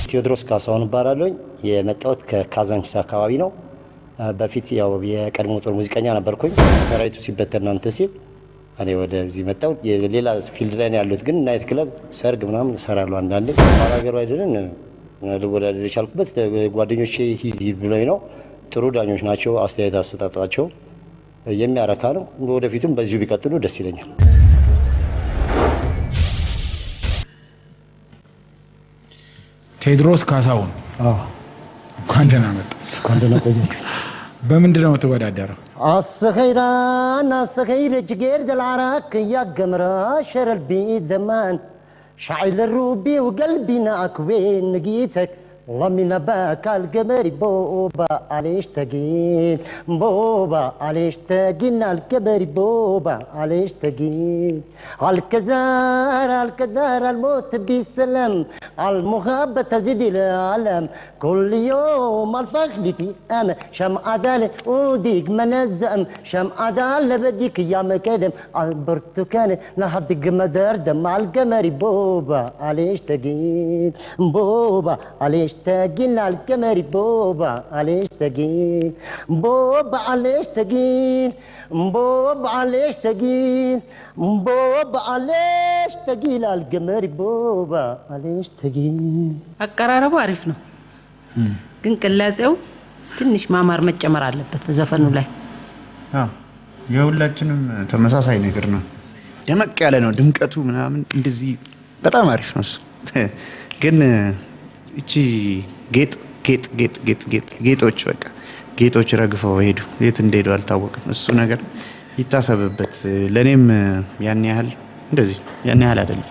ቴዎድሮስ ካሳሁን ባራለኝ የመጣሁት ከካዛንቺስ አካባቢ ነው በፊት ያው የቀድሞ ጦር ሙዚቀኛ ነበርኩኝ ሰራዊቱ ሲበተን እናንተ ሲል እኔ ወደዚህ መጣሁ ሌላ ፊልድ ላይ ያሉት ግን ናይት ክለብ ሰርግ ምናምን ሰራለሁ አንዳንዴ ባላገሩ አይደለም ለወዳደር ይቻልኩበት ጓደኞቼ ብሎኝ ነው ጥሩ ዳኞች ናቸው አስተያየት አሰጣጣቸው የሚያረካ ነው ወደፊቱም በዚሁ ቢቀጥሉ ደስ ይለኛል ቴዎድሮስ ካሳሁን ኳንደና መጣ ኳንደና ቆየች በምንድነው ተወዳደረው አሰኸይር ጅጌር ደልዓራክ ያገምራ ሸረል ቢዘማን شعيل الروبي وقلبنا أكوين نجيتك والله من باك القمر بوبا عليش تقيل بوبا عليش تقيل القمر بوبا عليش تقيل الكذار الموت بسلام المخابة تزيد العالم كل يوم الفخلتي أنا شمع ذالي وديك منزم شمع ذالي بديك يا مكدم البرتكان نهضق مدار دم القمر بوبا عليش تقيل بوبا عليش تقيل القمر بوبا عليش تقيل بوبا عليش تقيل بوبا عليش تقيل بوبا عليش تقيل القمر بوبا عليش تقيل አቀራረቡ አሪፍ ነው ግን ቅላጼው ትንሽ ማማር መጨመር አለበት በዘፈኑ ላይ የሁላችንም ተመሳሳይ ነገር ነው ደመቅ ያለ ነው ድምቀቱ ምናምን እንደዚህ በጣም አሪፍ ነው ግን እቺ ጌጦች በቃ ጌጦች ረግፈው ሄዱ የት እንደሄዱ አልታወቀም እሱ ነገር ይታሰብበት ለኔም ያን ያህል እንደዚህ ያን ያህል አይደለም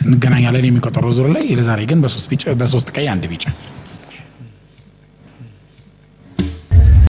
እንገናኛለን የሚቆጠረው ዙር ላይ ለዛሬ ግን በሶስት ቀይ አንድ ቢጫ